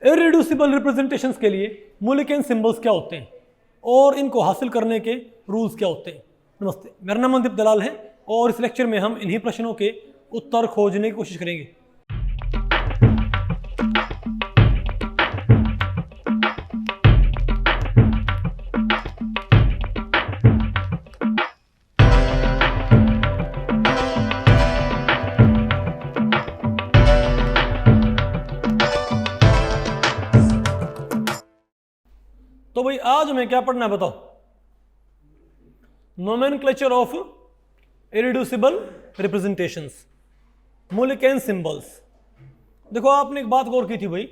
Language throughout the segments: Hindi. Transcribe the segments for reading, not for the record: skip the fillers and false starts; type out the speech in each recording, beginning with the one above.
इररिड्यूसिबल रिप्रेजेंटेशंस के लिए मूलिकेन सिंबल्स क्या होते हैं और इनको हासिल करने के रूल्स क्या होते हैं। नमस्ते, मेरा नाम मनदीप दलाल है और इस लेक्चर में हम इन्हीं प्रश्नों के उत्तर खोजने की कोशिश करेंगे। तो भाई आज हमें क्या पढ़ना है बताओ। Nomenclature of irreducible representations, Mulliken symbols. देखो आपने एक बात गौर की थी भाई,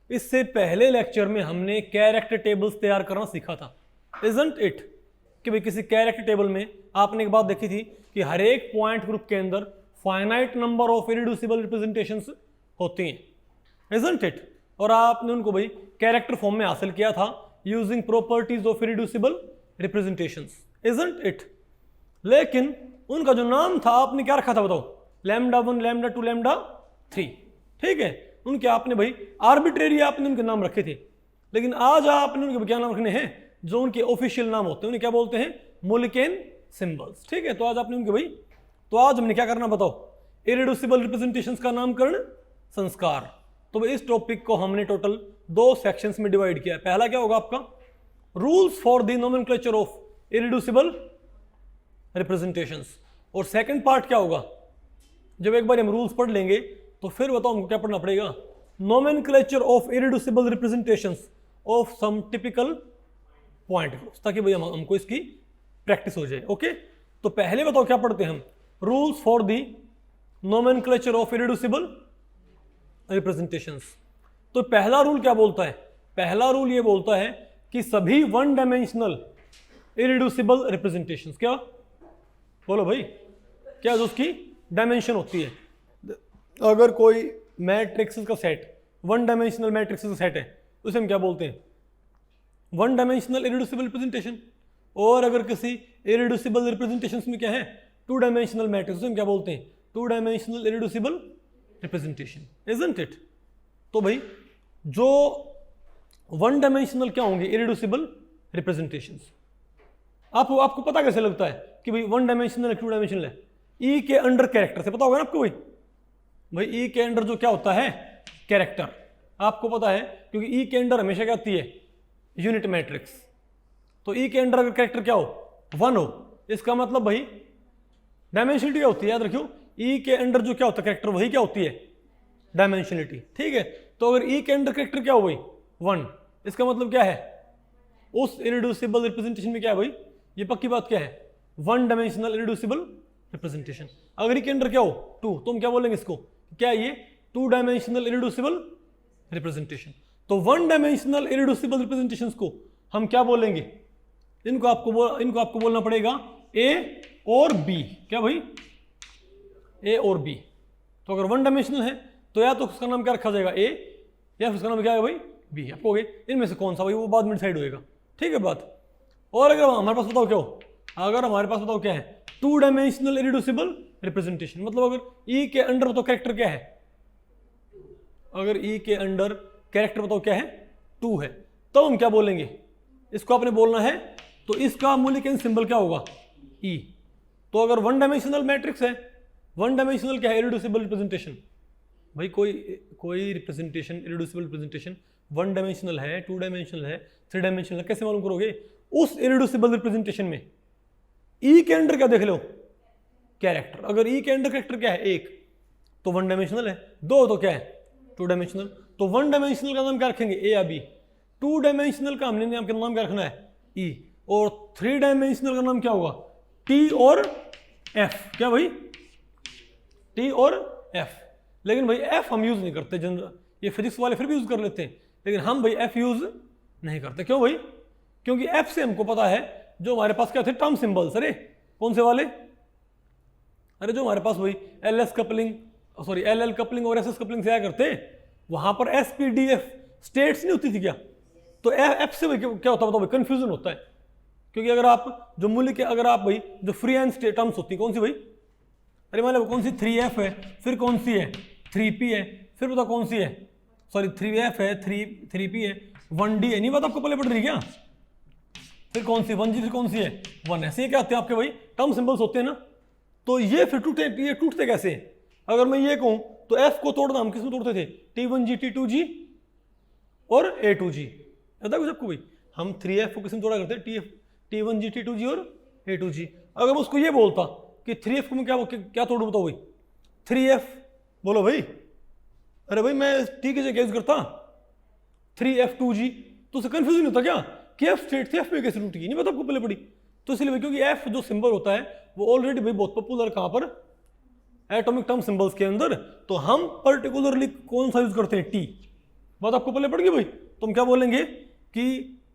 इससे पहले लेक्चर में हमने कैरेक्टर टेबल्स तैयार करना सीखा था, इजंट इट। कि भाई किसी कैरेक्टर टेबल में आपने एक बात देखी थी कि हर एक पॉइंट ग्रुप के अंदर finite number of irreducible representations होती हैं, इजंट इट। और आपने उनको भाई कैरेक्टर फॉर्म में हासिल किया था using properties of irreducible representations, isn't it. लेकिन उनका जो नाम था आपने क्या रखा था बताओ, लैम्डा 1, लैम्डा 2, लैम्डा 3, ठीक है। उनके आपने भाई आर्बिट्रेरी आपने उनके नाम रखे थे, लेकिन आज आपने उनके क्या नाम रखने हैं जो उनके ऑफिशियल नाम होते हैं, उन्हें क्या बोलते हैं, मूलिकेन सिंबल्स, ठीक है। तो आज आपने उनके भाई, तो आज हमने क्या करना बताओ, इररिड्यूसिबल रिप्रेजेंटेशंस का नामकरण संस्कार। तो इस टॉपिक को हमने टोटल 2 सेक्शंस में डिवाइड किया है। पहला क्या होगा आपका, rules for the nomenclature of irreducible representations, और सेकंड पार्ट क्या होगा, जब एक बार हम रूल्स पढ़ लेंगे तो फिर बताओ हमको क्या पढ़ना पड़ेगा, nomenclature of irreducible representations of some typical point groups, ताकि भाई हमको इसकी प्रैक्टिस हो जाए। ओके, तो पहले बताओ क्या पढ़ते हैं हम, rules for the nomenclature of irreducible representations. तो पहला रूल क्या बोलता है, पहला रूल ये बोलता है कि सभी वन डायमेंशनल इररिड्यूसिबल रिप्रेजेंटेशंस, क्या बोलो भाई, क्या जो उसकी डायमेंशन होती है, अगर कोई मैट्रिक्स का सेट वन डायमेंशनल मैट्रिक्स का सेट है उसे हम क्या बोलते हैं, वन डायमेंशनल इररिड्यूसिबल रिप्रेजेंटेशन। और अगर किसी इररिड्यूसिबल रिप्रेजेंटेशंस में क्या है, 2 डायमेंशनल मैट्रिक्स, उसे हम क्या बोलते हैं, 2 dimensional irreducible representation, isn't it. तो भाई जो वन डायमेंशनल क्या होंगे, इररिड्यूसिबल रिप्रेजेंटेशंस। आपको पता कैसे लगता है कि भाई वन डायमेंशनल है 2 डायमेंशनल है, ई के अंडर कैरेक्टर से पता होगा ना आपको भाई ई के अंडर जो क्या होता है, कैरेक्टर, आपको पता है, क्योंकि ई के अंडर हमेशा क्या आती है, यूनिट मैट्रिक्स। तो ई के अंडर अगर कैरेक्टर क्या हो, 1 हो, इसका मतलब भाई डायमेंशनलिटी क्या होती है, याद रखियो, ई के अंडर जो क्या होता है कैरेक्टर, वही क्या होती है, डायमेंशनलिटी, ठीक है। तो अगर ई के अंडर कैरेक्टर क्या हो भाई, 1, इसका मतलब क्या है, उस इररिड्यूसिबल रिप्रेजेंटेशन में क्या है भाई, ये पक्की बात क्या है, 1 डायमेंशनल इररिड्यूसिबल रिप्रेजेंटेशन। अगर ई के अंडर क्या हो 2, तो हम क्या बोलेंगे इसको, क्या है ये, 2 डायमेंशनल इररिड्यूसिबल रिप्रेजेंटेशन। तो 1 डायमेंशनल इररिड्यूसिबल रिप्रेजेंटेशंस को हम क्या बोलेंगे, इनको आपको बोलना पड़ेगा ए और बी, क्या भाई, ए और बी। तो अगर 1 डायमेंशनल है तो या तो उसका नाम क्या रखा जाएगा, ए, या फिर उसका नाम क्या है भाई, बी। आपको इनमें से कौन सा भाई, वो बाद में डिसाइड होएगा, ठीक है बात। और अगर हमारे पास बताओ क्या हो, अगर हमारे पास बताओ क्या है, 2 डायमेंशनल इररिड्यूसिबल रिप्रेजेंटेशन, मतलब अगर ई के अंडर बताओ कैरेक्टर क्या है, अगर ई के अंडर कैरेक्टर बताओ क्या है, 2 है, तो हम क्या बोलेंगे, इसको आपने बोलना है, तो इसका मूलिकेन सिंबल क्या होगा, ई। तो अगर 1 मैट्रिक्स है, 1 क्या है, इररिड्यूसिबल रिप्रेजेंटेशन। भाई कोई रिप्रेजेंटेशन, इररिड्यूसिबल रिप्रेजेंटेशन 1 डायमेंशनल है, 2 डायमेंशनल है, 3 डायमेंशनल है, कैसे मालूम करोगे, उस इररिड्यूसिबल रिप्रेजेंटेशन में ई के अंडर क्या देख लो, कैरेक्टर। अगर ई के अंडर कैरेक्टर क्या है, 1, तो 1 डायमेंशनल है, 2 तो क्या है, 2 डायमेंशनल। तो 1 डायमेंशनल का नाम क्या रखेंगे, ए या बी। 2 डायमेंशनल का हमने नाम क्या रखना है, ई। और 3 डायमेंशनल का नाम क्या होगा, टी और एफ, क्या भाई, टी और एफ। लेकिन भाई एफ हम यूज नहीं करते, जनरल ये फिजिक्स वाले फिर भी यूज कर लेते हैं, लेकिन हम भाई एफ यूज नहीं करते। क्यों भाई, क्योंकि एफ से हमको पता है जो हमारे पास क्या थे, टर्म सिंबल्स। अरे कौन से वाले, अरे जो हमारे पास भाई एल कपलिंग और एस कपलिंग से आया करते, वहां पर S P D F states नहीं होती थी क्या, तो एफ से भाई क्या होता है, कंफ्यूजन होता है। क्योंकि अगर आप जो मूल्य के, अगर आप भाई जो फ्री एंड स्टेट टर्म्स होती है, कौन सी भाई, अरे मान लो कौन सी 3f है, फिर कौन सी है 3p है, फिर बताओ कौन सी है सॉरी 3f है, 3p है, 1d है, नहीं बात आपको पहले पढ़ रही क्या? फिर कौन सी 1g, फिर कौन सी है 1 है। ऐसे क्या आते हैं आपके भाई टर्म सिंबल्स होते हैं ना, तो ये फिर ये टूटते कैसे? अगर मैं ये कहूं तो f को तोड़ना हम किसमें तोड़ते थे? t1g, t2g और a2g। याद है कुछ आपको भाई? हम 3f को किसमें तोड़ा करते? t1g, t2g और a2g। अगर मैं उसको ये बोलता कि 3f को मैं क्या तोड़ू बताओ भाई? 3f बोलो भाई, अरे भाई मैं t की जगह यूज करता 3f2g, तो उसे कंफ्यूजन होता क्या कि f स्टेट थी, f में कैसे टूटी? नहीं पता आपको पहले पड़ी। तो इसलिए भाई क्योंकि f जो सिंबल होता है वो ऑलरेडी भाई बहुत पॉपुलर कहां पर? एटॉमिक टर्म सिंबल्स के अंदर। तो हम पर्टिकुलरली कौन सा यूज करते हैं? t। बात आपको पहले पड़ गई भाई। तो हम क्या बोलेंगे कि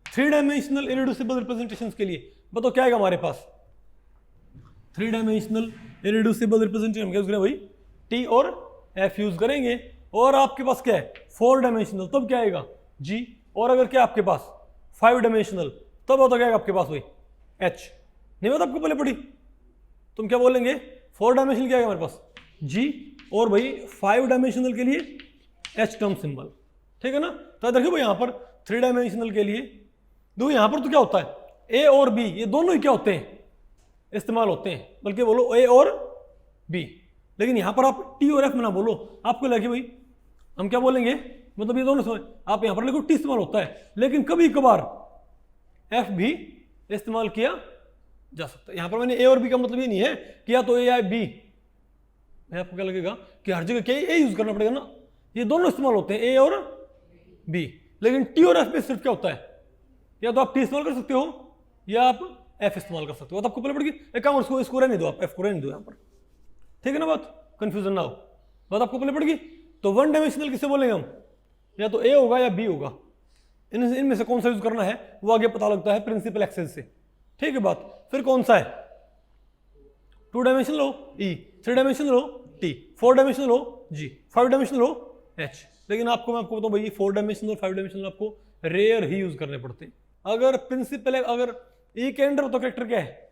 3 डायमेंशनल इरेड्यूसिबल रिप्रेजेंटेशंस के लिए बताओ क्या आएगा हमारे पास? 3 डायमेंशनल इरेड्यूसिबल रिप्रेजेंटेशन क्या यूज करें भाई? t और f यूज करेंगे। और आपके पास क्या है 4 डायमेंशनल, तब क्या आएगा g। और अगर क्या आपके पास 5 डायमेंशनल, तब होता क्या आएगा आपके पास भाई h। नहीं बात आपको पहले पड़ी। तुम क्या बोलेंगे 4 डायमेंशनल क्या आएगा हमारे पास g, और भाई 5 डायमेंशनल के लिए h टर्म सिंबल, ठीक है ना। तो देखिए भाई यहाँ पर 3 डायमेंशनल के लिए देखो यहाँ पर तो क्या होता है a और b ये दोनों ही क्या होते हैं? इस्तेमाल होते हैं, बल्कि बोलो a और b। लेकिन यहाँ पर आप t और f में ना बोलो, आपको लगे भाई हम क्या बोलेंगे, मतलब ये दोनों आप यहाँ पर लिखो t इस्तेमाल होता है, लेकिन कभी कभार f भी इस्तेमाल किया जा सकता है। यहाँ पर मैंने a और b का मतलब ये नहीं है कि या तो a या b, आपको क्या लगेगा कि हर जगह क्या a यूज करना पड़ेगा ना, ये दोनों इस्तेमाल होते हैं a और b। लेकिन t और f में सिर्फ क्या होता है, या तो आप t इस्तेमाल कर सकते हो या आप f इस्तेमाल कर सकते हो। तो आपको पहले पड़ेगी एक काम, इसको रहने दो, आप f को रहने दो यहाँ पर, ठीक है ना। बात कंफ्यूजन ना हो, बात आपको पहले पड़ेगी। तो 1 डायमेंशनल किसे बोलेंगे हम? या तो a होगा या b होगा, इनमें से कौन सा यूज करना है वो आगे पता लगता है प्रिंसिपल एक्सेस से, ठीक है बात। फिर कौन सा है 2 डायमेंशनल हो e, 3 डायमेंशनल हो t, 4 डायमेंशनल हो g, 5 डायमेंशनल हो h। लेकिन मैं आपको बताऊं भाई 4 डायमेंशनल और 5 डायमेंशनल आपको रेयर ही यूज करने पड़ते हैं। अगर प्रिंसिपल अगर e के अंडर तो कैरेक्टर क्या है?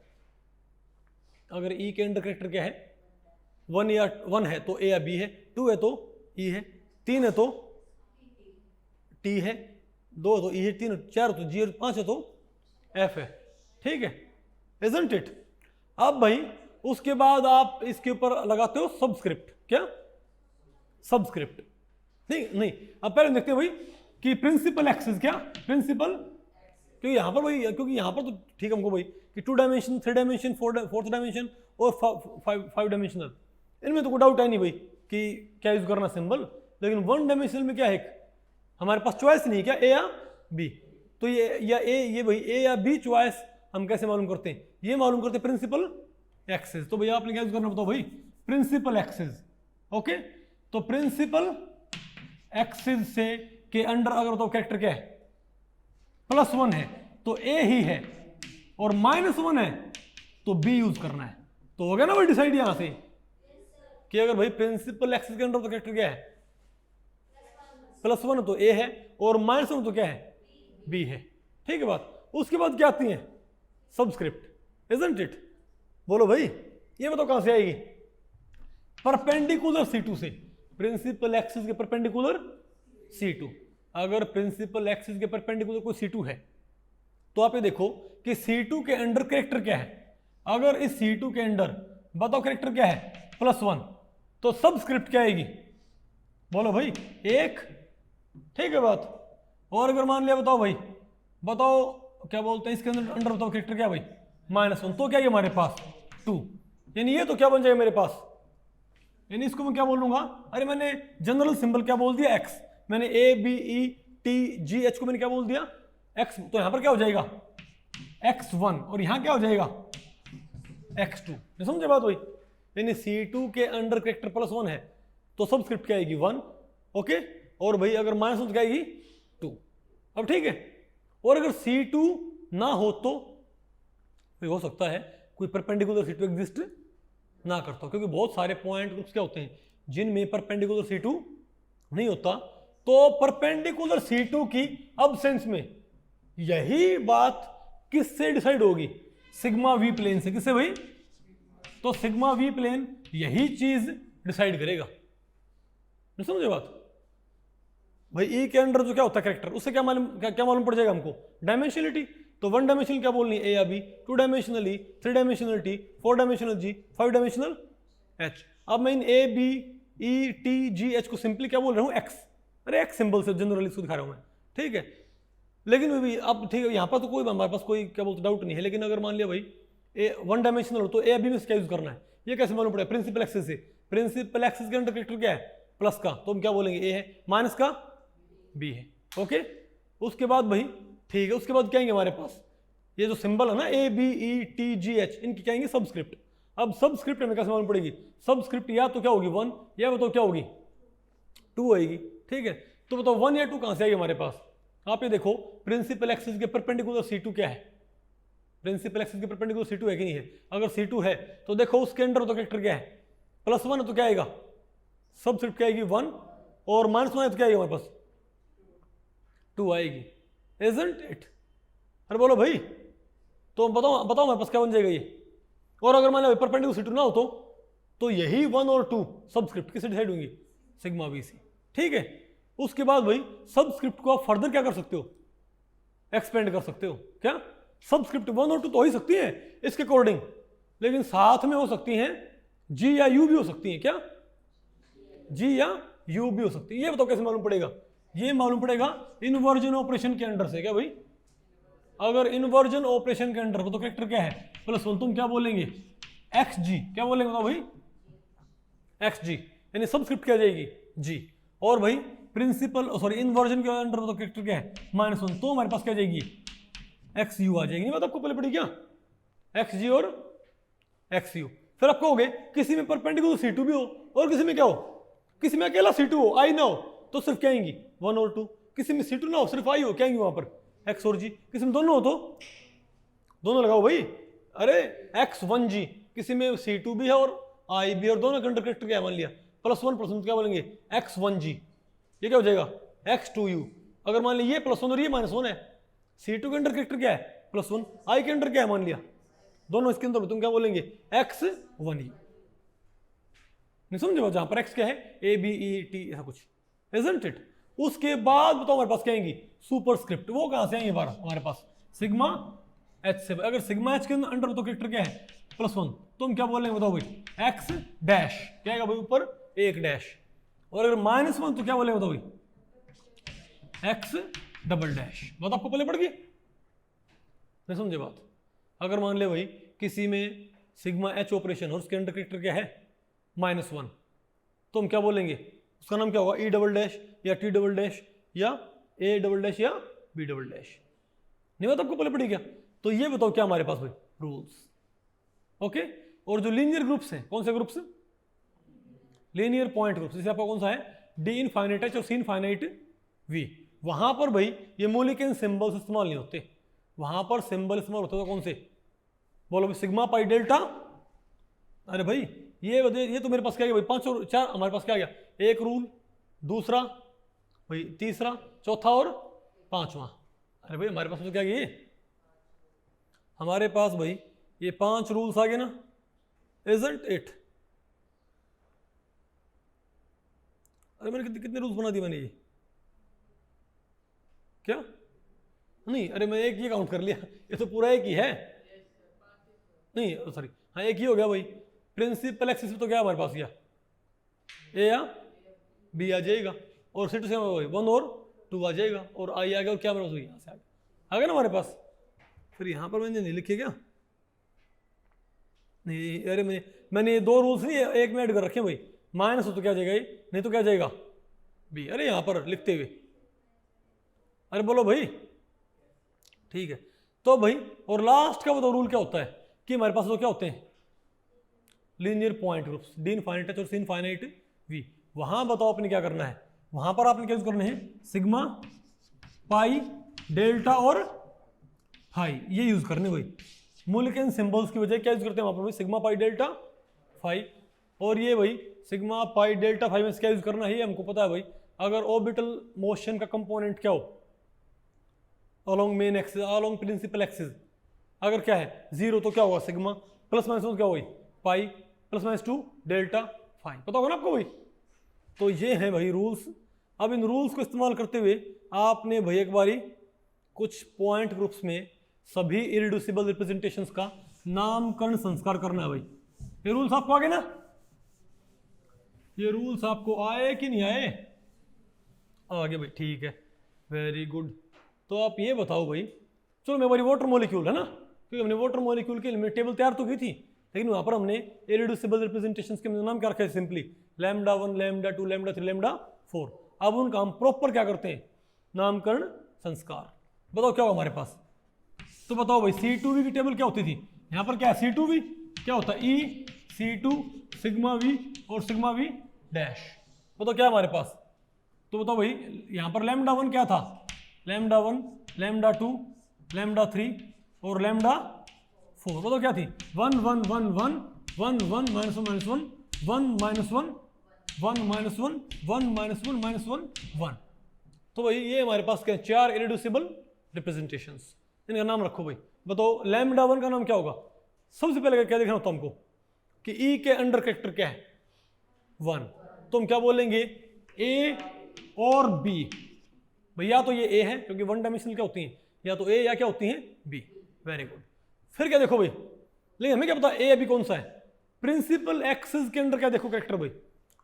अगर e के अंडर कैरेक्टर क्या है? 1 है तो a या b है, 2 है तो e है, 3 है तो t है, 2 है तो e है, 3 4 है तो g है, 5 है तो f है, ठीक है, isn't it? अब भाई उसके बाद आप इसके ऊपर लगाते हो सबस्क्रिप्ट। क्या सबस्क्रिप्ट? नहीं अब पहले देखते हैं भाई कि प्रिंसिपल एक्सेस क्या प्रिंसिपल, क्योंकि यहाँ पर भाई, क्योंकि यहाँ पर तो ठीक हमको भाई कि 2 डायमेंशन, 3 डायमेंशन, 4th डायमेंशन और 5 डायमेंशनल, इनमें तो कोई डाउट है नहीं भाई कि क्या यूज करना सिंबल। लेकिन 1 डायमेंशनल में क्या है हमारे पास चॉइस नहीं है, क्या a या b। तो ये या ये भाई a या b चॉइस हम कैसे मालूम करते हैं? ये मालूम करते हैं प्रिंसिपल एक्सेस। तो भैया आपने क्या यूज करना बताओ भाई? Principal axis. ओके, तो प्रिंसिपल एक्सेस से के अंडर अगर बताओ कैरेक्टर क्या है? +1 है तो a ही है, और -1 है तो b यूज करना है। तो हो गया ना भाई डिसाइड यहां से कि अगर भाई प्रिंसिपल एक्सेस के अंडर तो कैरेक्टर क्या है? +1 तो a है, और -1 तो क्या है? b है, ठीक है बात। उसके बाद क्या आती है? Subscript, isn't it? बोलो भाई ये बताओ कहां से आएगी? परपेंडिकुलर C2 से, प्रिंसिपल एक्सिस के परपेंडिकुलर C2। अगर प्रिंसिपल एक्सिस के परपेंडिकुलर कोई C2 है तो आप ये देखो कि C2 के अंडर कैरेक्टर क्या है। अगर इस C2 के अंडर बताओ कैरेक्टर क्या है? +1, तो सबस्क्रिप्ट क्या आएगी? बोलो भाई 1, ठीक है बात। और अगर मान लिया बताओ भाई, बताओ क्या बोलते हैं इसके अंदर बताओ कैरेक्टर क्या है भाई? -1, तो क्या है हमारे पास 2, यानी ये तो क्या बन जाएगा मेरे पास, यानी इसको मैं क्या बोलूंगा? अरे मैंने जनरल सिंबल क्या बोल दिया? x। मैंने a b e t g h को मैंने क्या बोल दिया? x। तो यहां पर क्या हो जाएगा? x1, और यहां क्या हो जाएगा? x2। समझे बात भाई? यानी C2 के अंडर कैरेक्टर +1 है तो सबस्क्रिप्ट क्या आएगी? 1। ओके, और भाई अगर -1 तो क्या आएगी? 2। अब ठीक है, और अगर C2 ना हो तो हो सकता है कोई परपेंडिकुलर C2 एग्जिस्ट ना करता, क्योंकि बहुत सारे पॉइंट ग्रुप्स क्या होते हैं जिनमें परपेंडिकुलर C2 नहीं होता। तो परपेंडिकुलर C2 की अब्सेंस में यही बात किससे डिसाइड होगी? सिग्मा वी प्लेन से। किससे भाई? तो सिग्मा वी प्लेन यही चीज डिसाइड करेगा। समझे बात? भाई ई के अंडर जो क्या होता है कैरेक्टर, उससे क्या मालूम पड़ जाएगा हमको, डायमेंशनलिटी। तो 1 डायमेंशनल क्या बोलनी है, ए या B, 2 dimensional E, 3 dimensional T, 4 dimensional G, 5 dimensional H. अब मैं इन A B E T G H को सिंपली क्या बोल रहा हूँ, एक्स। अरे एक्स सिंबल से जनरली इसको दिखा रहा हूँ मैं, ठीक है। लेकिन भी अब ठीक है, यहाँ पर तो कोई हमारे पास कोई क्या बोलते डाउट नहीं है। लेकिन अगर मान लिया भाई ए 1 डायमेंशनल हो तो ए बी में क्या यूज करना है, ये कैसे मालूम पड़ेगा, प्रिंसिपल एक्सिस से। प्रिंसिपल एक्सिस के अंडर कैरेक्टर क्या है, प्लस का, तो हम क्या बोलेंगे ए है, माइनस का बी है, ओके। उसके बाद भाई ठीक है, उसके बाद क्या आएंगे हमारे पास, ये जो सिंबल है ना A B E T G H, इनकी क्या आएंगे सबस्क्रिप्ट। अब सबस्क्रिप्ट हमें कैसे मालूम पड़ेगी, सबस्क्रिप्ट या तो क्या होगी 1 या बताओ क्या होगी 2 आएगी, ठीक है। तो बताओ 1 या 2 कहां से आएगी हमारे पास, आप ये देखो प्रिंसिपल एक्सिस के परपेंडिकुलर C2 क्या है, प्रिंसिपल एक्सिस के परपेंडिकुलर C2 है कि नहीं है। अगर C2 है तो देखो उसके अंडर तो कैरेक्टर क्या है, +1 है तो क्या आएगा, सबस्क्रिप्ट क्या आएगी 1, और -1 है तो क्या आएगा हमारे पास 2 आएगी, इजंट इट। अरे बोलो भाई, तो बताओ मेरे पास क्या बन जाएगा ये। और अगर मान लो परपेंडिकुलर C2 ना हो तो यही 1 और 2 सबस्क्रिप्ट किसे डिसाइड होंगी, सिग्मा बी सी, ठीक है। उसके बाद भाई सबस्क्रिप्ट को आप फर्दर क्या कर सकते हो, एक्सपेंड कर सकते हो। क्या सबस्क्रिप्ट 1 और 2 तो हो ही सकती है इसके अकॉर्डिंग, लेकिन साथ में हो सकती हैं जी या यू भी हो सकती हैं, क्या जी या यू भी हो सकती है। ये बताओ कैसे मालूम पड़ेगा, ये मालूम पड़ेगा इन्वर्जन ऑपरेशन के अंडर से। क्या भाई, अगर इन्वर्जन ऑपरेशन के अंडर हो तो कैरेक्टर क्या है +1, तुम क्या बोलेंगे एक्स जी, क्या बोलेंगे बताओ भाई एक्स जी, यानी सबस्क्रिप्ट क्या जाएगी जी। और भाई प्रिंसिपल सॉरी इन्वर्जन के अंडर हो तो कैरेक्टर क्या है -1, तो हमारे पास क्या जाएगी एक्स यू आ जाएगी। नहीं पता आपको पहले पड़ी क्या, एक्स जी और एक्स यू। फिर आप कहोगे किसी में परपेंडिकुलर C2 भी हो और किसी में क्या हो, किसी में अकेला C2 हो, आई ना हो, तो सिर्फ क्या आएंगी 1 और 2। किसी में C2 ना हो सिर्फ आई हो, क्या आएंगी वहां पर एक्स और जी। किसी में दोनों हो तो दोनों लगाओ भाई, अरे x1g, किसी में C2 भी है और आई भी, और दोनों कंडर कैरेक्टर क्या है मान लिया +1 क्या बोलेंगे x1g, ये क्या हो जाएगा x2u। अगर मान लिया ये +1 और ये -1 है, C2 के अंडर कैरेक्टर क्या है +1, आई के अंडर क्या है मान लिया दोनों, इसके अंदर तुम क्या बोलेंगे x1e। नहीं समझे, जहां पर x क्या है a b e t ऐसा कुछ, इजंट इट। उसके बाद बताओ हमारे पास क्या आएंगी सुपरस्क्रिप्ट, वो कहां से आएंगे हमारे पास सिग्मा एच से। अगर सिग्मा एच के अंडर तो कैरेक्टर क्या है +1, तुम क्या बोलेंगे बताओ भाई एक्स डैश, क्या आएगा भाई ऊपर 1 डैश। और अगर -1 तो क्या बोलेंगे बताओ भाई एक्स डबल डैश। बात आपको पहले पड़ गई, नहीं समझे बात। अगर मान ले भाई किसी में सिग्मा एच ऑपरेशन और उसके अंडर कैरेक्टर क्या है -1, तो हम क्या बोलेंगे उसका नाम क्या होगा ई डबल डैश या टी डबल डैश या ए डबल डैश या बी डबल डैश। नहीं बात आपको पहले पड़ी क्या। तो ये बताओ क्या हमारे पास भाई रूल्स, ओके। और जो लीनियर ग्रुप्स हैं, कौन से ग्रुप्स, लीनियर पॉइंट ग्रुप्स, जैसे आपका कौन सा है डी इनफाइनाइट एच और सी इनफाइनाइट वी, वहां पर भाई ये मोलिक्यूल सिंबल्स इस्तेमाल नहीं होते, वहां पर सिंबल इस्तेमाल होता है कौन से, बोलो सिग्मा पाई डेल्टा। अरे भाई ये तो मेरे पास क्या गया भाई 5 और 4, हमारे पास क्या गया एक रूल, दूसरा भाई तीसरा, चौथा और 5वां। अरे भाई हमारे पास तो क्या गया, हमारे पास भाई ये 5 रूल्स आ गए ना, इजंट इट। अरे मैंने कितने रूल्स बना दिए मैंने, ये क्या नहीं, अरे मैं एक ही काउंट कर लिया, ये तो पूरा एक ही है, नहीं सॉरी हाँ एक ही हो गया भाई। प्रिंसिपल एक्सिस तो क्या हमारे पास गया ए या बी आ जाएगा, और C2 से 1 और 2 आ जाएगा, और आई आ गया, और क्या हमारे पास यहाँ से आ गया ना हमारे पास। फिर यहाँ पर मैंने नहीं लिखे क्या, नहीं अरे मैंने ये 2 रूल्स नहीं एक में ऐड कर रखे भाई, माइनस हो तो क्या जाएगा ये, नहीं तो क्या जाएगा बी। अरे यहाँ पर लिखते हुए, अरे बोलो भाई ठीक है। तो भाई और लास्ट का बताओ रूल क्या होता है कि हमारे पास तो क्या होते हैं linear point groups, D infinite H और सी इनफाइनाइट वी। वहां बताओ आपने क्या करना है, वहां पर आपने क्या यूज करने हैं सिग्मा पाई डेल्टा और फाई, ये यूज करने भाई। मोलिक्यूल सिंबल्स की वजह क्या यूज करते हैं वहां पर भाई सिग्मा पाई डेल्टा फाई, और ये भाई सिग्मा पाई डेल्टा फाई में क्या यूज करना है ये हमको पता है भाई। अगर ऑर्बिटल मोशन का कंपोनेंट क्या हो along main axis, along principal axis, अगर क्या है 0 तो क्या होगा सिग्मा, +- क्या होगी पाई, +-2 डेल्टा फाई, पता होगा ना आपको भाई। तो ये है भाई रूल्स। अब इन रूल्स को इस्तेमाल करते हुए आपने भाई एक बारी कुछ पॉइंट ग्रुप्स में सभी इरिड्यूसिबल रिप्रेजेंटेशंस का नामकरण संस्कार करना है भाई। ये रूल्स आपको आगे ना, ये रूल्स आपको आए कि नहीं आए? आगे भाई, ठीक है, वेरी गुड। तो आप ये बताओ भाई, चलो मैं बारी वाटर मॉलिक्यूल है ना, क्योंकि हमने वाटर मॉलिक्यूल की टेबल तैयार तो की थी, लेकिन वहां पर हमने इरिड्यूसिबल रिप्रेजेंटेशंस के नाम क्या रखा है? Simply lambda 1, lambda 2, lambda 3, lambda 4। अब उनका हम प्रॉपर क्या करते हैं? नामकरण संस्कार। बताओ क्या होगा हमारे पास? तो बताओ भाई, C2V की टेबल क्या होती थी? यहाँ पर क्या है? C2V क्या होता है? E C2 सिग्मा V और सिग्मा V डैश। बताओ क्या है हमारे पास? तो बताओ भाई, यहाँ पर लैम्डा 1 क्या था? लैम्डा 1, लैम्डा 2, लैम्डा 3 और लैम्डा 4। बताओ क्या थी? 1 1 1 1 1 1 -1 -1 1 -1 1 -1 1 -1 -1 1। तो भाई ये हमारे पास क्या है? 4 इरिड्यूसिबल रिप्रेजेंटेशंस। इनका नाम रखो भाई। बताओ लैम्डा 1 का नाम क्या होगा? सबसे पहले क्या देखना होता हमको कि E के अंडर कैरेक्टर क्या है? 1। तो हम क्या बोलेंगे? A और B। भैया तो ये A है क्योंकि 1 डायमेंशनल क्या होती है? या तो A या क्या होती है? B। Very good. फिर क्या देखो भाई, लेकिन हमें क्या पता A या B कौन सा है? प्रिंसिपल एक्सिस के अंदर क्या देखो कैरेक्टर भाई?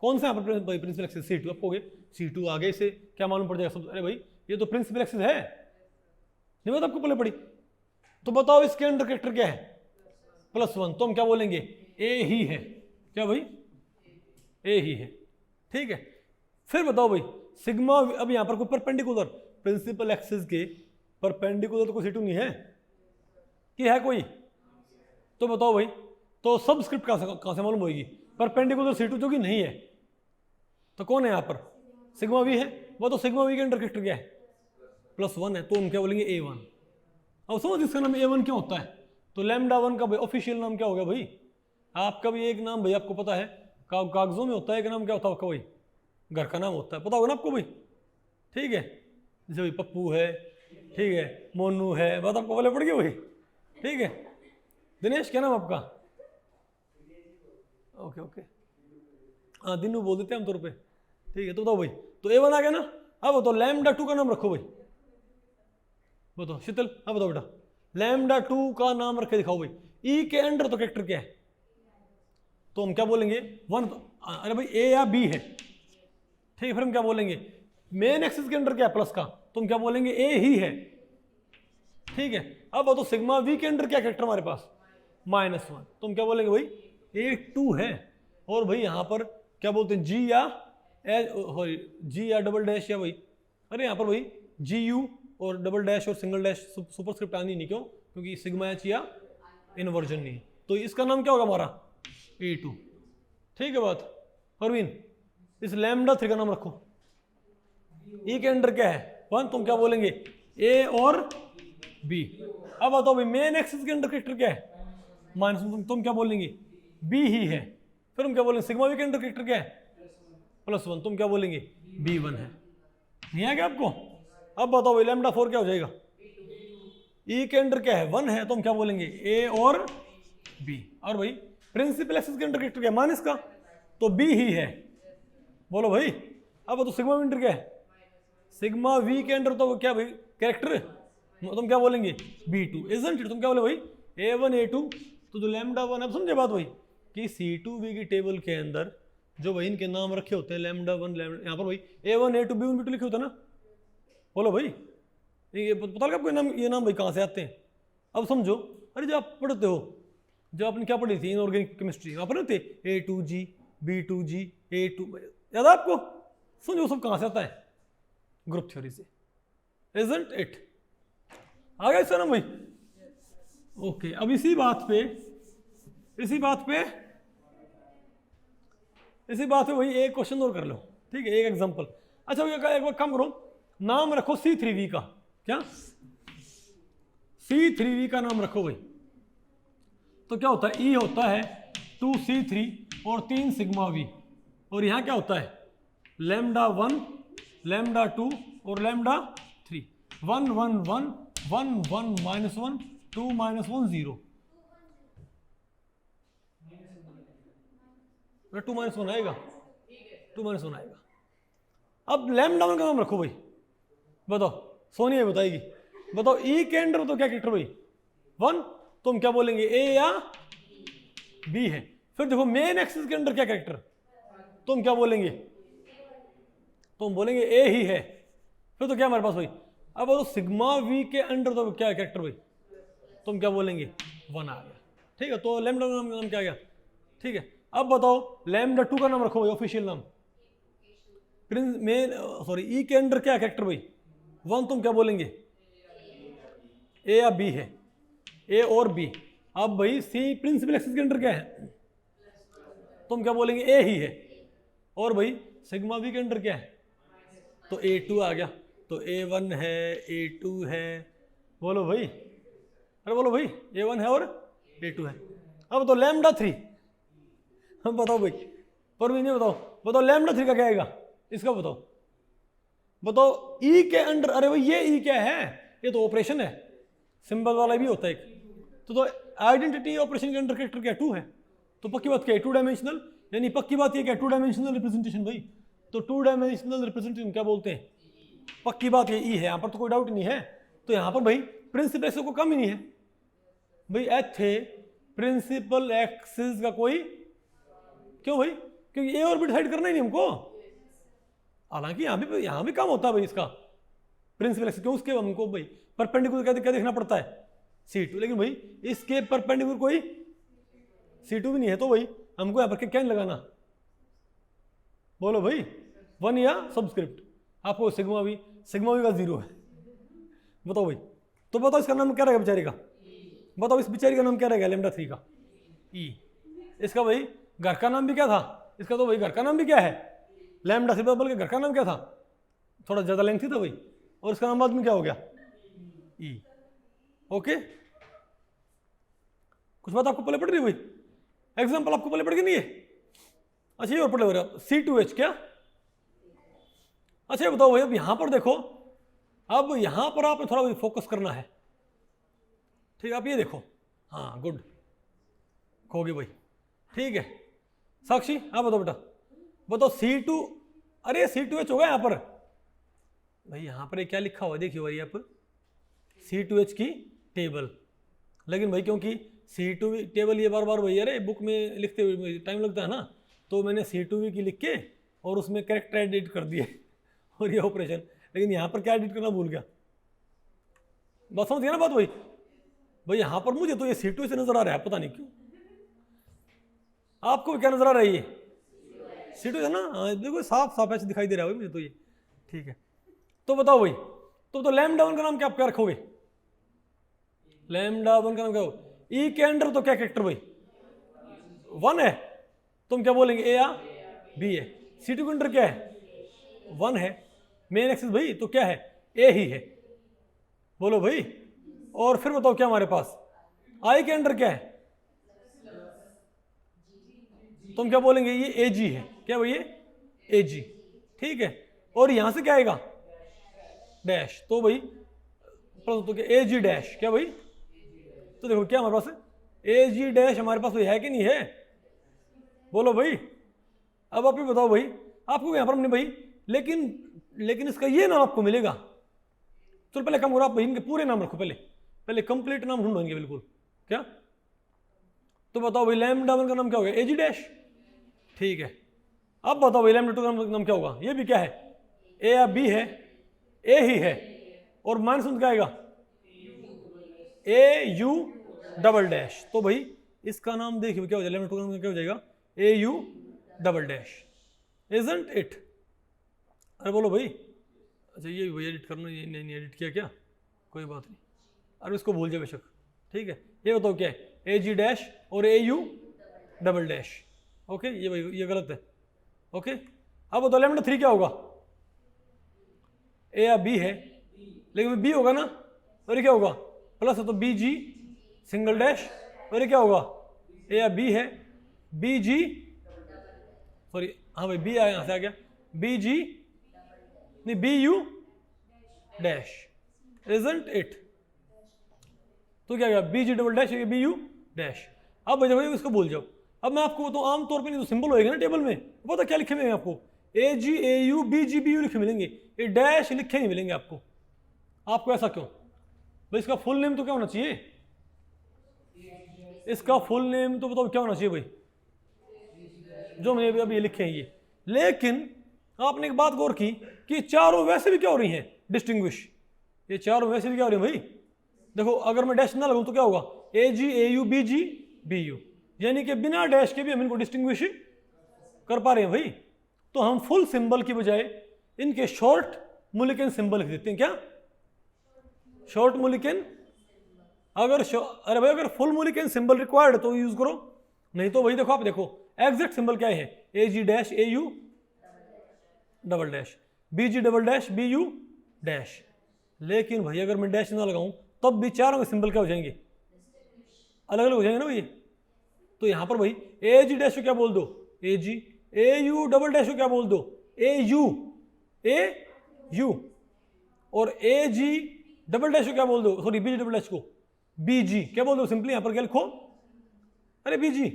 कौन सा है भाई प्रिंसिपल एक्सिस? C2। आप कहोगे C2 आगे से क्या मालूम पड़ जाएगा सब? अरे भाई ये तो प्रिंसिपल एक्सिस है, नहीं बात आपको पहले पड़ी। तो बताओ इसके अंडर कैरेक्टर क्या है? +1। तो हम क्या बोलेंगे? A ही है। क्या भाई? A ही है। ठीक है। फिर बताओ भाई सिग्मा, अब यहां पर कोई परपेंडिकुलर प्रिंसिपल एक्सिस के परपेंडिकुलर तो कोई C2 नहीं है कि है कोई? तो बताओ भाई, तो सबस्क्रिप्ट कहां से मालूम होगी? परपेंडिकुलर C2 जो कि नहीं है, तो कौन है यहां पर? सिग्मा V है। वो तो सिग्मा V के अंडर कैरेक्टर क्या है? +1 है। तो हम क्या बोलेंगे? A1। अब समझ इसका नाम A1 क्यों होता है? तो लैम्डा 1 का भाई ऑफिशियल नाम क्या होगा भाई? आपका भी एक नाम भाई आपको पता है, कागजों में होता है, एक नाम क्या होता है आपका भाई? घर का नाम होता है, पता होगा ना आपको भाई? ठीक है, जैसे भाई पप्पू है, ठीक है, मोनू है, बात आपको पहले पड़ गई भाई? ठीक है। दिनेश क्या नाम आपका? ओके ओके, हाँ दिनू बोल देते हैं आमतौर पे। ठीक है, तो बताओ भाई, तो A1 आ गया ना। अब बताओ लैम्डा 2 का नाम रखो भाई। बताओ शीतल, अब बताओ बेटा, लैम्डा 2 का नाम रख के दिखाओ भाई। E के अंडर तो कैरेक्टर क्या है? तो हम क्या बोलेंगे? 1। अरे भाई A या B है। ठीक है, फिर हम क्या बोलेंगे? मेन एक्सिस के अंडर क्या है? प्लस का। तो हम क्या बोलेंगे? A ही है। ठीक है। अब बताओ सिग्मा V के अंडर क्या कैरेक्टर हमारे पास? -1। तो हम क्या बोलेंगे भाई? A2 है। और भाई यहां पर क्या बोलते हैं? G या डबल डैश या भाई, अरे यहां पर भाई GU और डबल डैश और सिंगल डैश सुपरस्क्रिप्ट आनी नहीं, क्यों? क्योंकि सिग्मा H या इन्वर्जन नहीं। तो इसका नाम क्या होगा हमारा? A2। ठीक है बात। परवीन, इस लैम्डा 3 का नाम रखो। E के अंडर क्या है? 1। तुम क्या बोलेंगे? A और B। अब बताओ भाई मेन एक्सिस के अंडर कैरेक्टर क्या है? -1। तुम क्या बोलेंगे? B ही है। फिर हम क्या बोलेंगे? सिग्मा V के अंडर कैरेक्टर क्या है? +1। तुम क्या बोलेंगे? B1 है। नहीं आ गया आपको? अब बताओ भाई लैम्डा 4 क्या हो जाएगा? E के अंडर क्या है? 1 है। तो हम क्या बोलेंगे? A और B। और भाई प्रिंसिपल एक्सिस के अंडर कैरेक्टर क्या है? माइनस का। तो B ही है। बोलो भाई। अब तो सिग्मा V अंडर क्या है? सिग्मा V के अंडर तो क्या भाई कैरेक्टर? तुम क्या बोलेंगे? B2। Isn't it? तुम क्या बोले भाई? A1 A2। तो जो लैम्डा 1, अब समझे बात भाई कि C2V की टेबल के अंदर जो भाई इनके नाम रखे होते हैं लैम्डा 1 लैम्डा, यहाँ पर भाई A1 A2 B1 B2 लिखे होते हैं ना। बोलो भाई, ये पता लगा आपको ये नाम भाई कहाँ से आते हैं? अब समझो, अरे जो आप पढ़ते हो, जो आपने क्या पढ़ी थी इनऑर्गेनिक केमिस्ट्री, वहाँ पर थे A2G B2G A2, याद है आपको? समझो सब कहाँ से आता है? ग्रुप थ्योरी से। Isn't it? आ गया इसका नाम भाई? ओके। अब इसी बात पे भाई एक क्वेश्चन और कर लो। ठीक है, एक एग्जांपल। अच्छा एक बार काम करो, नाम रखो C3V का। क्या? C3V का नाम रखो भाई। तो क्या होता है? E होता है 2C3 और 3 सिग्मा V। और यहां क्या होता है? लैम्डा 1 लैम्डा 2 और लैम्डा 3। 1 1 1 1 1 -1 2 -1 0। 2 -1 आएगा, 2 -1 आएगा। अब लैम्डा वन का नाम रखो भाई, बताओ सोनिया बताएगी, बताओ ई के अंडर तो क्या कैरेक्टर भाई 1, तुम क्या बोलेंगे ए या बी है। फिर देखो मेन एक्सिस के अंडर क्या कैरेक्टर, तुम क्या बोलेंगे, तुम बोलेंगे ए ही है। फिर तो क्या हमारे पास भाई, अब तो सिग्मा वी के अंडर तो क्या कैरेक्टर भाई, तुम क्या बोलेंगे 1 आ गया। ठीक है, तो लैम्डा का नाम क्या गया। ठीक है, अब बताओ लैम्डा 2 का नाम रखो भाई, ऑफिशियल नाम प्रिंस मेन सॉरी ई के अंडर क्या कैरेक्टर भाई 1, तुम क्या बोलेंगे ए या बी है, ए और बी। अब भाई सी प्रिंसिपल एक्सिस के अंडर क्या है, तुम क्या बोलेंगे ए ही है। और भाई सिग्मा वी के अंडर क्या है, तो A2 आ गया, तो A1 है A2 है, बोलो भाई, अरे बोलो भाई A1 है और A2 है। अब तो लैम्डा 3, हम बताओ भाई, पर भी नहीं बताओ, बताओ लैम्डा 3 का क्या आएगा, इसका बताओ, बताओ ई के अंडर, अरे भाई ये ई क्या है, ये तो ऑपरेशन है, सिंबल वाला भी होता है एक, तो आइडेंटिटी ऑपरेशन के अंडर कैरेक्टर क्या 2 है, तो पक्की बात क्या है 2 डायमेंशनल, यानी पक्की बात ये क्या 2 डायमेंशनल रिप्रेजेंटेशन भाई, तो 2 डायमेंशनल रिप्रेजेंटेशन क्या बोलते हैं, पक्की बात ये ई है, यहाँ पर तो कोई डाउट नहीं है। तो यहाँ पर भाई प्रिंसिपल एक्सिस को कम ही नहीं है भाई, एच है प्रिंसिपल एक्सिस का कोई, क्यों भाई, क्योंकि ए और बी डिसाइड करना ही नहीं हमको, हालांकि यहाँ भी काम होता है भाई इसका प्रिंसिपल एक्सिस, क्यों उसके हमको भाई परपेंडिकुलर क्या देखना पड़ता है C2, लेकिन भाई इसके परपेंडिकुलर कोई C2 भी नहीं है, तो भाई हमको यहाँ पर क्या लगाना, बोलो भाई 1 या सब्सक्रिप्ट, आपको सिग्मा भी का 0 है, बताओ भाई। तो बताओ इसका नाम क्या रहेगा बेचारे का, बताओ इस बेचारी का नाम क्या रहेगा लैम्डा 3 का ई। इसका भाई घर का नाम भी क्या था, इसका तो भाई घर का नाम भी क्या है लैम्डा 3, बल्कि घर का नाम क्या था, थोड़ा ज्यादा लेंथी था भाई, और इसका नाम बाद में क्या हो गया ई। ओके, कुछ बात आपको पहले पड़ रही है भाई, एग्जाम्पल आपको पहले पड़ गई नहीं है, अच्छा ये और पढ़े हो रहा C2H क्या, अच्छा ये बताओ भाई, अब यहां पर देखो, अब यहां पर आपने थोड़ा फोकस करना है, ठीक है, आप ये देखो, हाँ गुड, खोगे भाई, ठीक है। साक्षी हाँ बताओ बेटा, बताओ C2, अरे C2H होगा यहां पर भाई, यहां पर क्या लिखा हुआ देखिए भाई, आप C2H की टेबल, लेकिन भाई क्योंकि C2 टेबल ये बार बार वही, अरे बुक में लिखते हुए टाइम लगता है ना, तो मैंने C2V की लिख के और उसमें कैरेक्टर एडिट कर दिए और ये ऑपरेशन, लेकिन यहाँ पर क्या एडिट करना भूल गया, बात समझ गया ना बात भाई, भाई यहाँ पर मुझे तो ये C2 से नजर आ रहा है, पता नहीं क्यों, आपको क्या नजर आ रहा है, ये C2 है ना, हाँ देखो साफ साफ ऐसे दिखाई दे रहा है भाई मुझे तो ये, ठीक है। तो बताओ भाई, तो लैम्डा 1 का नाम क्या आप क्या रखोगे, लैम्डा 1 का नाम क्या हो, ई के अंडर तो क्या कैरेक्टर भाई 1 है, तुम क्या बोलेंगे ए या बी है। C2 के अंडर क्या है 1 है, मेन एक्सिस भाई तो क्या है ए ही है, बोलो भाई। और फिर बताओ क्या हमारे पास आई के अंडर क्या है, तुम क्या बोलेंगे ये ए जी है, क्या भाई ये ए जी, ठीक है। और यहां से क्या आएगा डैश, तो भाई तो क्या ए जी डैश, क्या भाई, तो देखो क्या हमारे पास ए जी डैश हमारे पास है कि नहीं है, बोलो भाई। अब आप ही बताओ भाई, आपको यहां पर हमने भाई, लेकिन इसका ये नाम आपको मिलेगा, चलो पहले कम करो, आप भाई इनके पूरे नाम रखो, पहले कंप्लीट नाम ढूंढो इनके बिल्कुल, क्या, तो बताओ भाई लैम्डा 1 का नाम क्या होगा ए जी डैश, ठीक है। अब बताओ भाई लैम्डा 2 का नाम क्या होगा, ये भी क्या है ए या बी है, ए ही है, और माइनस क्या आएगा ए यू डबल डैश, तो भाई इसका नाम देखिए क्या हो जाएगा, लैम्डा 2 का नाम क्या हो जाएगा A u double dash, isn't it, अरे बोलो भाई, अच्छा ये भी एडिट करना, ये नहीं एडिट किया क्या, कोई बात नहीं, अरे इसको भूल जाए बेशक, ठीक है। ये बताओ क्या है ए जी डैश और ए यू डबल डैश, ओके, ये भाई ये गलत है, ओके। अब बताओ लैम्डा 3 क्या होगा, ए या बी है, लेकिन बी होगा ना, और ये क्या होगा प्लस है, तो बी जी सिंगल डैश, और ये क्या होगा ए या बी है बी जी, सॉरी हाँ भाई बी आया यहां से आ गया, बी जी नहीं B U dash, isn't it, तो क्या गया B G double dash B U dash. अब भाई इसको भूल जाओ, अब मैं आपको तो आमतौर पे नहीं तो सिंबल होएगा ना टेबल में, पता क्या लिखे हुए हैं आपको AGAU BGBU लिखे मिलेंगे, ये डैश लिखे नहीं मिलेंगे आपको। आपको ऐसा क्यों भाई? इसका फुल नेम तो क्या होना चाहिए? इसका फुल नेम तो बताओ क्या होना चाहिए भाई, जो मैंने अभी ये लिखे हैं ये। लेकिन आपने एक बात गौर की कि चारों वैसे भी क्या हो रही हैं, डिस्टिंग्विश। ये चारों वैसे भी क्या हो रही है भाई? देखो अगर मैं डैश ना लगाऊं तो क्या होगा? AGAU BGBU, यानी कि बिना डैश के भी हम इनको डिस्टिंग्विश कर पा रहे हैं भाई। तो हम फुल सिंबल की बजाय इनके शॉर्ट मुलिकन सिंबल लिख देते हैं। क्या शॉर्ट मुलिकन? अरे भाई अगर फुल मुलिकन सिंबल रिक्वायर्ड तो यूज करो, नहीं तो भाई देखो आप देखो एग्जैक्ट सिंबल क्या है? AG dash AU double dash, BG double dash BU dash. लेकिन भाई अगर मैं डैश ना लगाऊं तब भी चारों के सिंबल क्या हो जाएंगे? अलग अलग हो जाएंगे ना भाई। तो यहां पर भाई AG डैश को क्या बोल दो? AG, AU डबल डैश को क्या बोल दो? AU, और AG डबल डैश को क्या बोल दो? सॉरी BG डबल डैश को BG क्या बोल दो? सिंपली यहां पर क्या लिखो? अरे BG,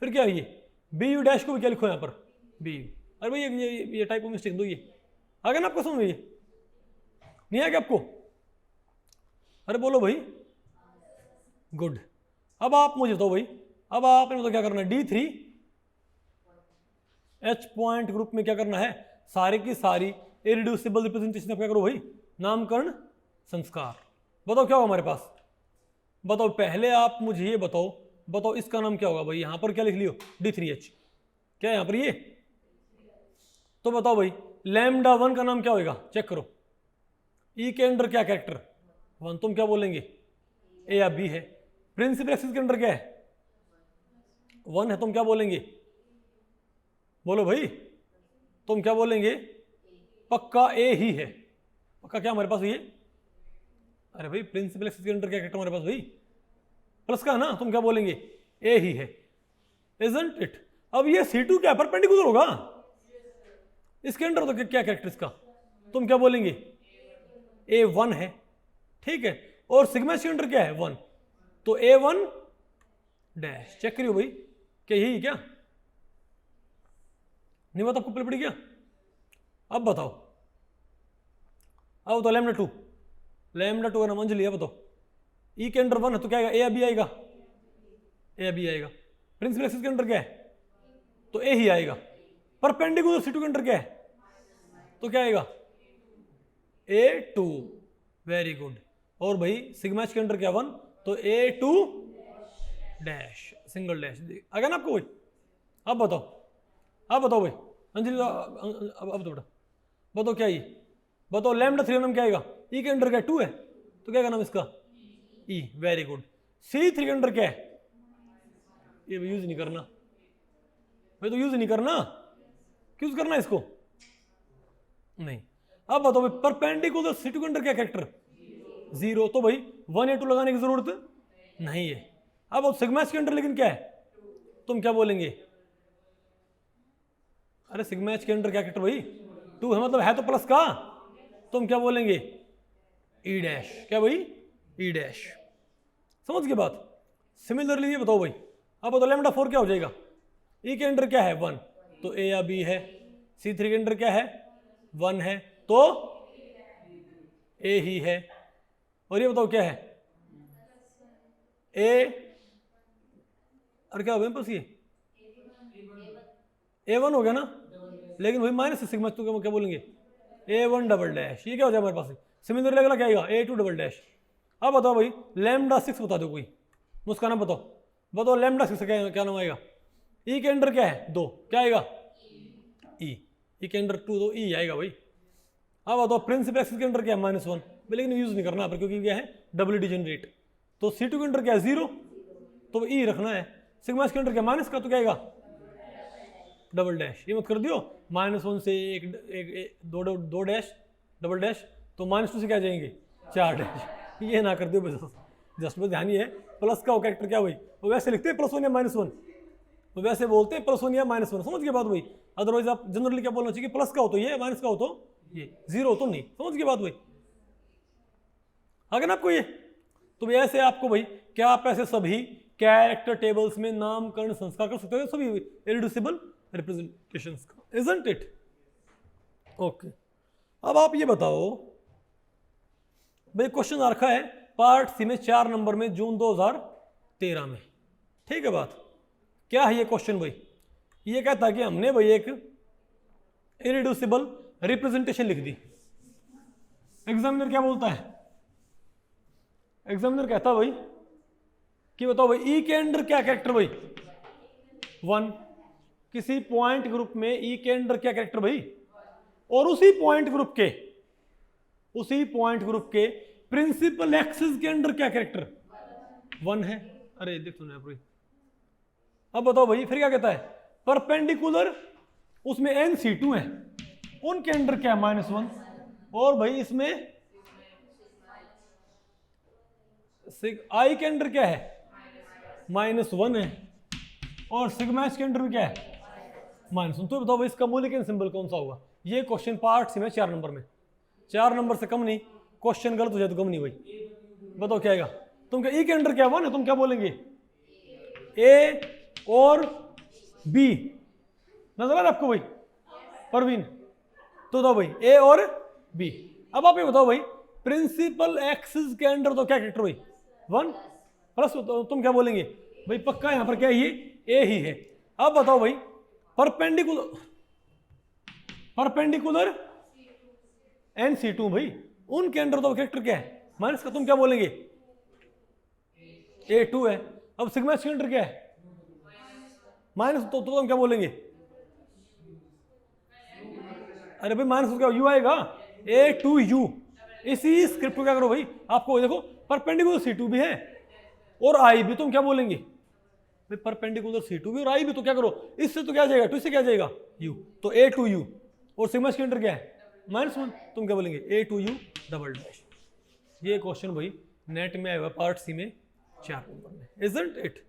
फिर क्या है ये? BU डैश को भी क्या लिखो यहां पर? BU। अरे भाई ये टाइप ऑफ मिस्टेक दो, ये आ गया ना आपको समझ में? ये नहीं आ गया आपको? अरे बोलो भाई, गुड। अब आप मुझे बताओ भाई, अब आपने तो क्या करना है? D3 H पॉइंट ग्रुप में क्या करना है? सारी की सारी इरिड्यूसिबल रिप्रेजेंटेशन क्या करो भाई? नामकरण संस्कार। बताओ क्या होगा हमारे पास? बताओ पहले आप मुझे ये बताओ इसका नाम क्या होगा भाई? यहां पर क्या लिख लियो? D3H, क्या यहां पर ये? तो बताओ भाई लैम्डा 1 का नाम क्या होगा? चेक करो। E के अंडर क्या कैरेक्टर? 1, तुम क्या बोलेंगे? A या B है। प्रिंसिपल एक्सिस के अंडर क्या है? 1 है, तुम क्या बोलेंगे? बोलो भाई, तुम क्या बोलेंगे? पक्का A ही है। पक्का क्या हमारे पास ये? अरे भाई प्रिंसिपल एक्सिस के अंडर क्या कैरेक्टर हमारे पास भाई? प्लस का ना, तुम क्या बोलेंगे? A ही है, इजंट इट? अब ये C2 क्या परपेंडिकुलर होगा इसके अंडर, तो क्या कैरेक्टर इसका? तुम क्या बोलेंगे? A1 है, ठीक है। और सिग्मा के अंडर क्या है? 1, तो A1 डैश। चेक करियो भाई, क्या यही क्या? नहीं बात आपको पहले पड़ी क्या? अब बताओ लैम्डा 2 का नाम अंजलि है। बताओ E के अंडर 1 है तो क्या आएगा? A या B आएगा? A या B आएगा। प्रिंसिपल एक्सिस के अंडर क्या है? तो A ही आएगा। परपेंडिकुलर C2 के अंडर क्या है? तो क्या आएगा? A2, very good. और भाई सिग्मा के अंडर क्या? 1, तो A2 डैश, सिंगल डैश। आ गया ना आपको भाई? अब बताओ भाई अंजलि, अब तो बेटा बताओ क्या ये? बताओ लैम्डा 3 नाम क्या आएगा? E के अंडर क्या? 2 है, तो क्या नाम इसका? E, very good. C3 के अंडर क्या है? ये यूज नहीं करना भाई, तो यूज नहीं करना, क्यों करना इसको? नहीं। अब बताओ भाई परपेंडिकुलर C2 के अंडर क्या कैरेक्टर? 0, तो भाई 1 या 2 लगाने की जरूरत नहीं है। अब सिग्मा के अंडर लेकिन क्या है? तुम क्या बोलेंगे? अरे सिग्मा के अंडर क्या कैरेक्टर भाई? 2 है, मतलब है तो प्लस का, तुम क्या बोलेंगे? E dash. क्या भाई? E dash. समझ के बात? सिमिलरली ये बताओ भाई, अब बताओ लैम्डा 4 क्या हो जाएगा? E के अंडर क्या है? 1, तो A या B है। C3 के अंडर क्या है? 1 है, तो A ही है। और ये बताओ क्या है? A, अरे क्या हो गया पास? ये A1 हो गया ना, लेकिन भाई माइनस सिग्मा तो क्या बोलेंगे? A1 double dash. ये क्या हो जाए हमारे पास? सिमिलरली अगला क्या आएगा? A2 double dash. अब बताओ भाई लैम्डा 6 बता दो कोई, उसका नाम बताओ लैम्डा 6 क्या नाम आएगा? E के अंडर क्या है? 2, क्या आएगा? E के अंडर 2, तो E आएगा भाई। अब बताओ प्रिंसिपल एक्सिस के अंडर क्या है? -1, लेकिन यूज नहीं करना पर, क्योंकि क्या है? Double degenerate. तो C2 के अंडर क्या है? 0, तो E रखना है। सिग्मा के अंडर क्या? माइनस का, तो क्या आएगा? Double dash. ये मत कर दियो -1 से दो डैश डबल डैश, तो -2 से क्या जाएंगे? 4 डैश। ये ना कर दियो बस, जस्ट बस ध्यान ये है प्लस का कैरेक्टर क्या भाई? वो वैसे लिखते हैं +1 या -1, वो वैसे बोलते हैं +1 या -1। समझ के बात भाई? अदरवाइज आप जनरली क्या बोलना चाहिए? प्लस का हो तो ये, माइनस का हो तो ये, 0 हो तो नहीं। समझ के बात भाई? आगे ना आपको ये? तो ऐसे आपको भाई क्या आप ऐसे सभी कैरेक्टर टेबल्स में नामकरण संस्कार कर सकते हो, सभी इरिड्यूसिबल रिप्रेजेंटेशंस का, इजंट इट? ओके, अब आप ये बताओ भाई, क्वेश्चन आ रखा है पार्ट सी में 4 नंबर में जून 2013 में, ठीक है बात। क्या है ये क्वेश्चन भाई? ये कहता है कि हमने भाई एक इरेड्यूसिबल रिप्रेजेंटेशन लिख दी। एग्जामिनर क्या बोलता है? एग्जामिनर कहता है भाई कि बताओ भाई ई के अंडर क्या कैरेक्टर भाई? 1। किसी पॉइंट ग्रुप में ई के अंडर क्या कैरेक्टर भाई? और उसी पॉइंट ग्रुप के प्रिंसिपल एक्सिस के अंडर क्या कैरेक्टर? 1 है। अरे देख सुना भाई। अब बताओ भाई फिर क्या कहता है? परपेंडिकुलर उसमें NC2 है, उनके अंडर क्या है? -1। और भाई इसमें आई के अंडर क्या है? -1 है। और सिग्मा एच के अंडर में क्या है? -1। तो बताओ भाई इसका मूल्यांकन सिंबल कौन सा होगा? ये क्वेश्चन पार्ट सी में 4 नंबर में, 4 नंबर से कम नहीं। क्वेश्चन गलत हो जाए तो कम नहीं भाई। बताओ क्या आएगा? तुम क्या ई के अंडर क्या 1 है? तुम क्या बोलेंगे? ए और बी। नजर आ रहा है आपको भाई परवीन? तो बताओ भाई ए और बी। अब आप ये बताओ भाई प्रिंसिपल एक्सिस के अंडर तो क्या कैरेक्टर भाई? 1 प्लस। तो तुम क्या बोलेंगे भाई? पक्का यहां पर क्या है? ये ए ही है। अब बताओ भाई परपेंडिकुलर NC2 भाई, उनके अंडर तो कैरेक्टर क्या है? माइनस का। तुम क्या बोलेंगे? A2 है। अब सिग्मा के अंडर क्या है? माइनस। तो तुम क्या बोलेंगे? अरे भाई माइनस क्या यू आएगा? A2U। इसी स्क्रिप्ट को क्या करो भाई, आपको देखो परपेंडिकुलर C2 भी है और I भी। तुम क्या बोलेंगे भाई? परपेंडिकुलर C2 भी और I भी। तो क्या करो, इससे तो क्या जाएगा? 2 से क्या जाएगा? U। तो A2U। और सिग्मा के अंडर क्या है? -1। तुम क्या बोलेंगे? A2U double dash. ये क्वेश्चन भाई नेट में आया हुआ पार्ट सी में 4 नंबर में। Isn't it?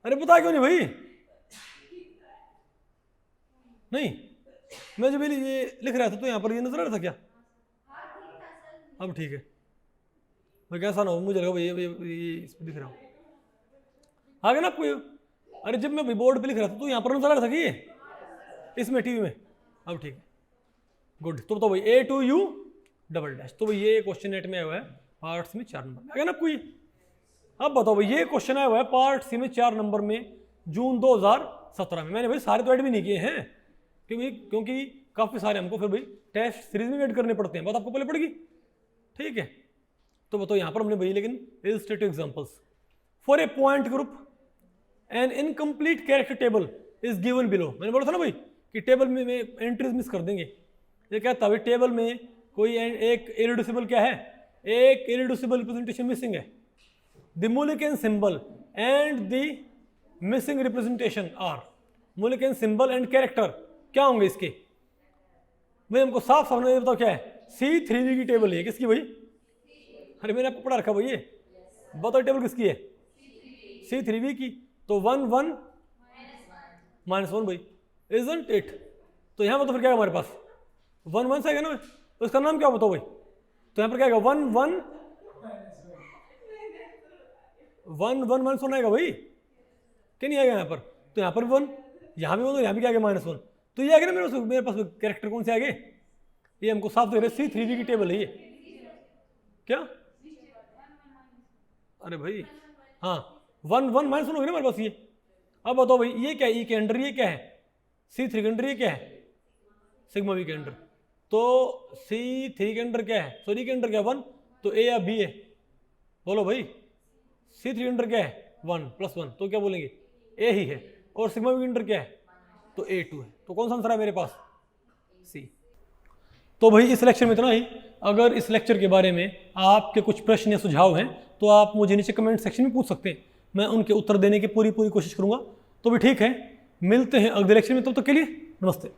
अरे पता क्यों नहीं भाई? नहीं, मैं जब ये लिख रहा था तो यहां पर ये नजर आ रहा था क्या? अब ठीक है भाई, कैसा ना हो मुझे लगा भाई ये इसमें दिख रहा हूँ आगे ना आपको। अरे जब मैं बोर्ड पे लिख रहा था तो यहाँ पर नजर आ रहा था कि ये इसमें टीवी में। अब ठीक है, गुड। तो बताओ भाई A2U डबल डैश। तो भाई ये क्वेश्चन नेट में आया हुआ है पार्ट सी में 4 नंबर में, आगे ना आपको ये। अब बताओ भाई ये क्वेश्चन आया हुआ है पार्ट सी में 4 नंबर में जून 2017 में। मैंने भाई सारे तो ऐड भी नहीं किए हैं क्योंकि काफी सारे हमको फिर भाई टेस्ट सीरीज में ऐड करने पड़ते हैं, बात आपको पहले पड़ेगी, ठीक है। तो बताओ यहाँ पर हमने भाई लेकिन illustrative examples for a point group N incomplete character table is given below. मैंने बोला था ना भाई कि टेबल में एंट्रीज मिस कर देंगे। ये कहता है टेबल में कोई एक इरेड्यूसिबल क्या है? एक इरेड्यूसिबल रिप्रेजेंटेशन मिसिंग है। द मूल्यांकन symbol and the missing representation are. मूल्यांकन सिंबल एंड कैरेक्टर क्या होंगे इसके? भाई हमको साफ साफ बताओ क्या है? C3V की टेबल है। किसकी भाई? अरे मैंने आपको पढ़ा रखा भाई। ये बताओ टेबल किसकी है? C3V की। तो 1 1 -1 भाई, इजंट इट? तो यहाँ पर तो फिर क्या है हमारे पास? 1 1 से आएगा ना, तो इसका नाम क्या बताओ भाई? तो यहाँ पर क्या आएगा? 1 1 1 1 -1 आएगा भाई, क्या नहीं आएगा यहाँ पर? तो यहाँ पर भी 1, यहाँ भी 1, यहाँ भी क्या आएगा? -1। तो ये आ गया ना मेरे पास कैरेक्टर कौन से आ गए? ये हमको साफ दे रहे C3V की टेबल है ये। क्या? अरे भाई हाँ 1 1 -1 हो गया ना हमारे पास ये। अब बताओ भाई ये क्या है? ई के अंडर ये क्या है? C3 के अंडर ये क्या है? सिग्मा V के अंडर। तो C3 के अंडर क्या है? सॉरी के अंडर क्या है? 1। तो A या B है? बोलो भाई। C3 के अंडर क्या है? 1 + 1। तो क्या बोलेंगे? A ही है। और सिग्मा V के अंडर क्या है? तो A2 है। तो कौन सा आंसर है मेरे पास? C। तो भाई इस लेक्चर में इतना ही। अगर इस लेक्चर के बारे में आपके कुछ प्रश्न या सुझाव हैं तो आप मुझे नीचे कमेंट सेक्शन में पूछ सकते हैं, मैं उनके उत्तर देने की पूरी कोशिश करूंगा। तो भी ठीक है, मिलते हैं अगले लेक्चर में, तब तक के लिए नमस्ते।